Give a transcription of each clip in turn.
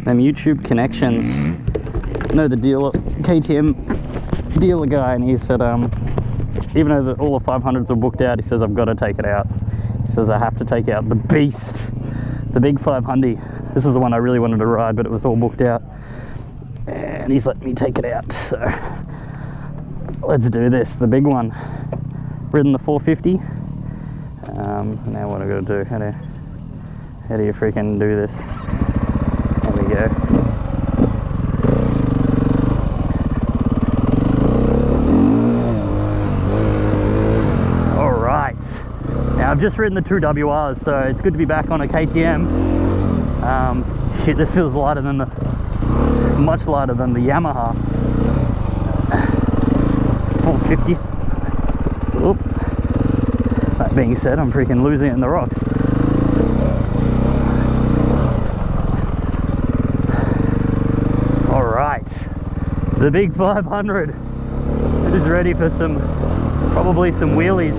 them YouTube connections. I know the dealer, KTM dealer guy, and he said even though all the 500s are booked out, he says I've got to take it out. He says I have to take out the beast, the big 500. This is the one I really wanted to ride, but it was all booked out, and he's let me take it out. So let's do this, the big one. Ridden the 450. Now what I got to do? How do you freaking do this? There we go. All right. Now I've just ridden the 2 WRs, so it's good to be back on a KTM. Shit, this feels lighter than much lighter than the Yamaha 450. Oop. That being said, I'm freaking losing it in the rocks. All right, the big 500 is ready for probably some wheelies.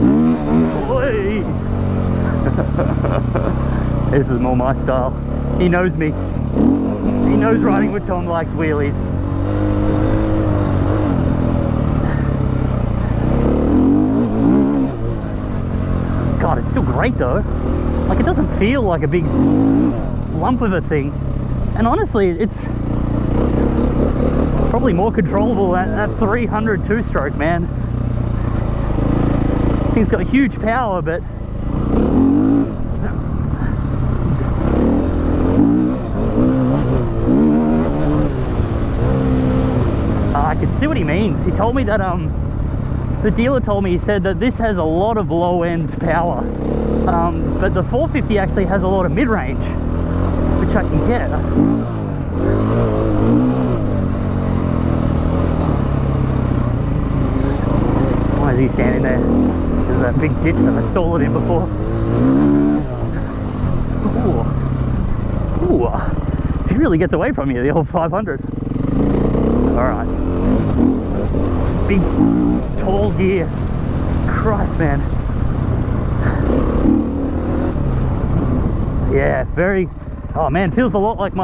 This is more my style. He knows me. He knows Riding with Tom likes wheelies. God, it's still great though. Like, it doesn't feel like a big lump of a thing. And honestly, it's probably more controllable at 300 two-stroke, man. This thing's got a huge power, but I can see what he means. He told me that the dealer told me, he said that this has a lot of low-end power, but the 450 actually has a lot of mid-range, which I can get. Why is he standing there? There's that big ditch that I stole it in before. Ooh. Ooh. She really gets away from you, the old 500. Alright. Big, tall gear. Christ, man. Yeah, very... Oh man, feels a lot like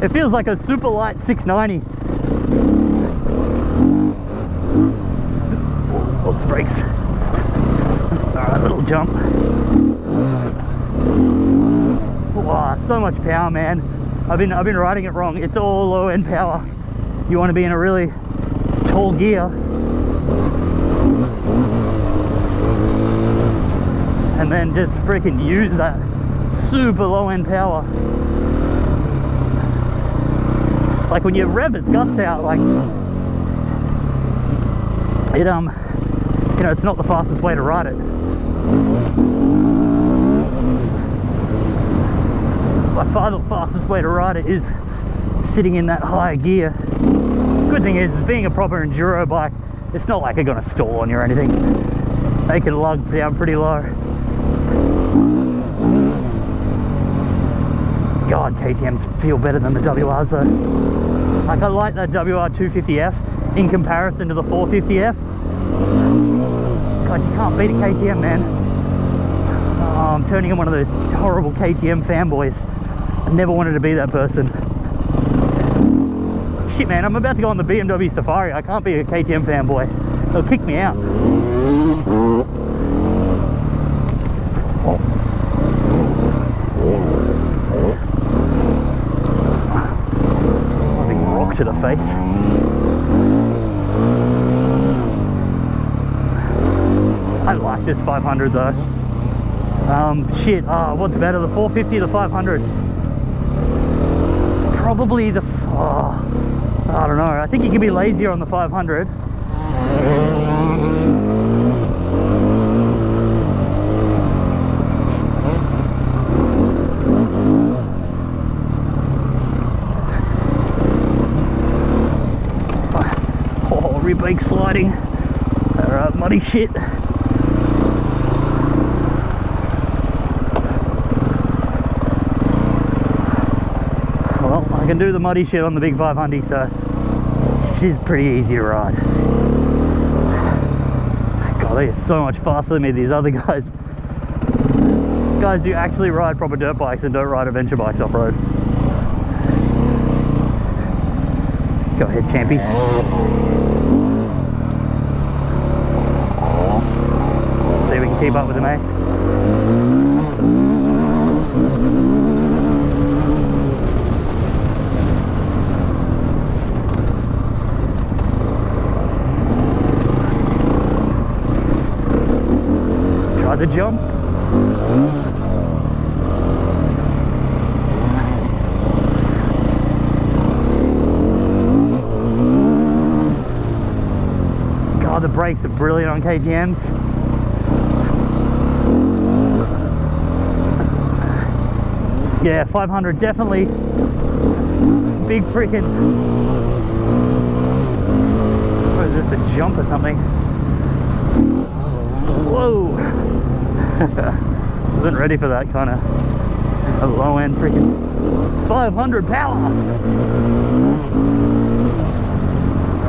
it feels like a super light 690. Oh, it's brakes. Alright, little jump. Wow, so much power, man. I've been riding it wrong. It's all low end power. You want to be in a really tall gear, and then just freaking use that super low end power. Like when you rev its guts out, like it you know, it's not the fastest way to ride it. By far the fastest way to ride it is sitting in that higher gear. Good thing is being a proper enduro bike, it's not like they're gonna stall on you or anything. They can lug down pretty low. God, KTMs feel better than the WRs though. Like, I like that WR 250F in comparison to the 450F. God, you can't beat a KTM, man. Oh, I'm turning in one of those horrible KTM fanboys. I never wanted to be that person. Shit, man, I'm about to go on the BMW Safari. I can't be a KTM fanboy. They'll kick me out. Big rock to the face. I like this 500 though. Shit, what's better, the 450 or the 500? Probably the... I don't know. I think you can be lazier on the 500. Oh, rear brake sliding. Alright, muddy shit. Well, I can do the muddy shit on the big 500, so she's pretty easy to ride. God, they are so much faster than me, these other guys. Guys who actually ride proper dirt bikes and don't ride adventure bikes off-road. Go ahead, champy. See if we can keep up with him, eh? Try the jump. God, the brakes are brilliant on KTMs. Yeah, 500 definitely big freaking. What is this, a jump or something? Whoa! Wasn't ready for that kind of a low end freaking 500 power.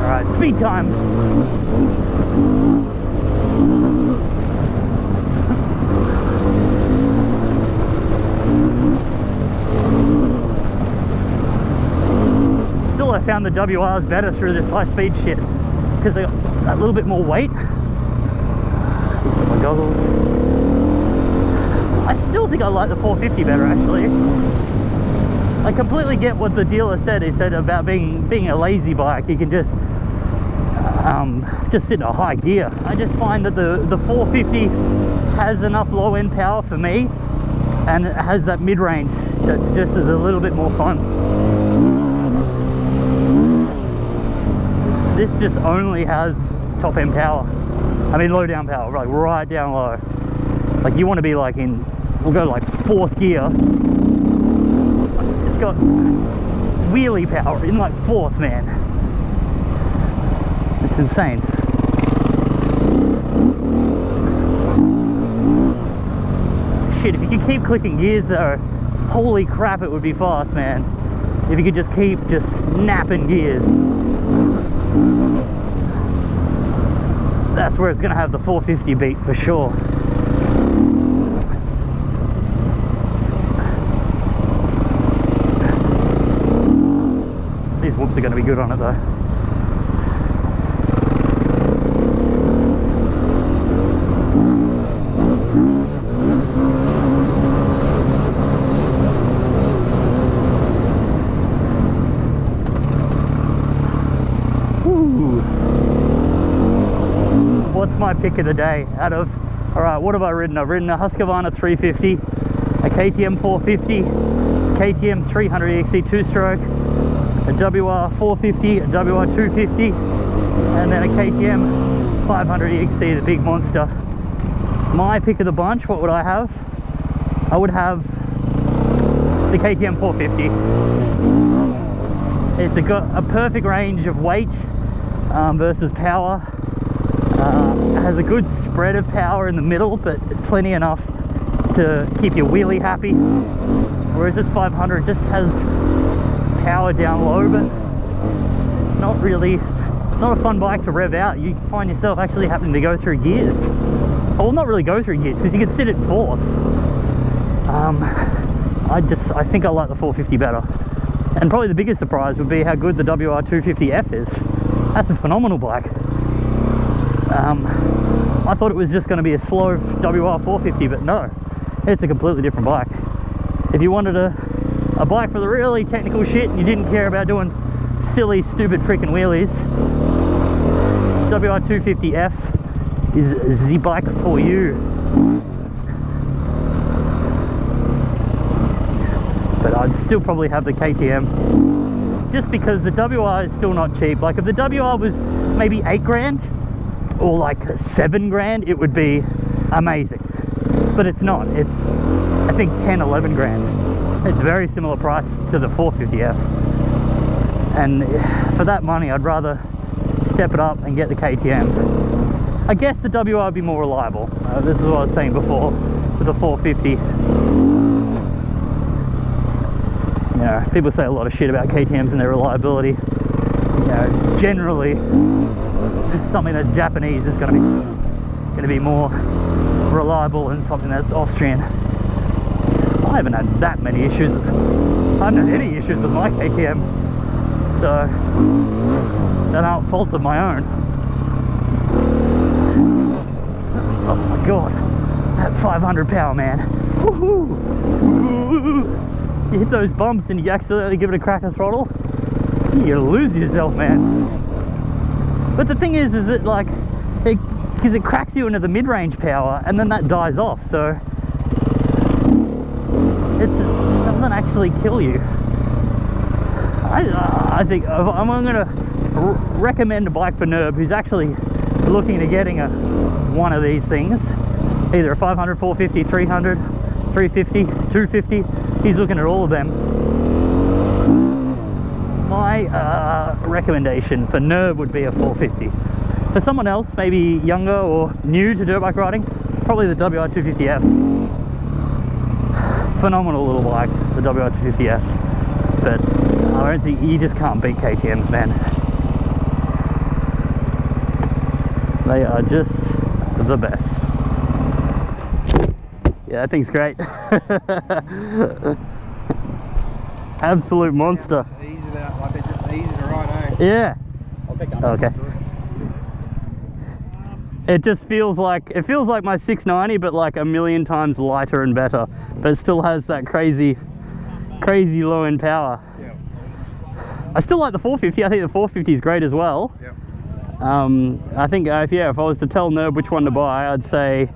All right, speed time. Still, I found the WRs better through this high speed shit because they got that little bit more weight. Looks like my goggles. I still think I like the 450 better, actually. I completely get what the dealer said. He said about being a lazy bike, you can just sit in a high gear. I just find that the 450 has enough low end power for me, and it has that mid-range that just is a little bit more fun. This just only has top end power. I mean low down power, like right down low. Like you want to be like in, we'll go like 4th gear. It's got wheelie power in like 4th, man. It's insane. Shit, if you could keep clicking gears though, holy crap, it would be fast, man. If you could just keep snapping gears. That's where it's gonna have the 450 beat for sure. These whoops are gonna be good on it though. What's my pick of the day out of, all right, what have I ridden? I've ridden a Husqvarna 350, a KTM 450, KTM 300 EXC 2-stroke, a WR 450, a WR 250, and then a KTM 500 EXC, the big monster. My pick of the bunch, what would I have? I would have the KTM 450. It's got a perfect range of weight versus power. It has a good spread of power in the middle, but it's plenty enough to keep your wheelie happy. Whereas this 500 just has power down low, but it's not a fun bike to rev out. You find yourself actually having to go through gears. Well, not really go through gears, because you can sit at 4th. I think I like the 450 better. And probably the biggest surprise would be how good the WR 250F is. That's a phenomenal bike. I thought it was just going to be a slow WR 450, but no, it's a completely different bike. If you wanted a bike for the really technical shit, you didn't care about doing silly, stupid freaking wheelies, WR 250F is the bike for you. But I'd still probably have the KTM, just because the WR is still not cheap. Like if the WR was maybe 8 grand or like 7 grand, it would be amazing, but it's not. It's, I think, 10, 11 grand. It's very similar price to the 450F, and for that money I'd rather step it up and get the KTM. I guess the WR would be more reliable. This is what I was saying before with the 450. You know, people say a lot of shit about KTMs and their reliability. You know, generally something that's Japanese is going to be more reliable than something that's Austrian. I haven't had that many issues. I haven't had any issues with my KTM, so that aren't fault of my own. Oh my god, that 500 power, man. Woohoo! You hit those bumps and you accidentally give it a crack of throttle, you're gonna lose yourself, man. But the thing is it like, because it cracks you into the mid-range power and then that dies off, so it doesn't actually kill you. I think I'm gonna recommend a bike for Nerb who's actually looking to getting one of these things, either a 500, 450, 300, 350, 250. He's looking at all of them. My recommendation for Nerb would be a 450. For someone else, maybe younger or new to dirt bike riding, probably the WR250F. Phenomenal little bike, the WR250F. But I don't think, you just can't beat KTMs, man. They are just the best. Yeah, that thing's great. Absolute monster. Yeah. Okay. It just feels like, my 690, but like a million times lighter and better, but it still has that crazy low end power. Yeah. I still like the 450. I think the 450 is great as well. Yeah. I think if I was to tell Nerb which one to buy, I'd say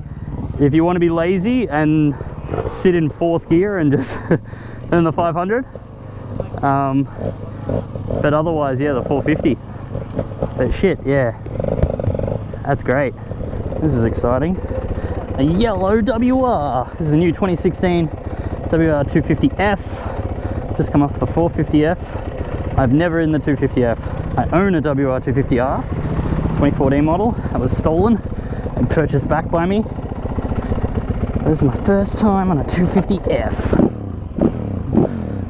if you want to be lazy and sit in 4th gear and just then the 500. But otherwise, yeah, the 450. But shit, yeah, that's great. This is exciting. A yellow WR. This is a new 2016 WR250F. Just come off the 450F. I've never ridden the 250F. I own a WR250R, 2014 model. That was stolen and purchased back by me. This is my first time on a 250F.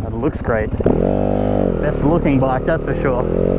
That looks great. Best looking bike, that's for sure.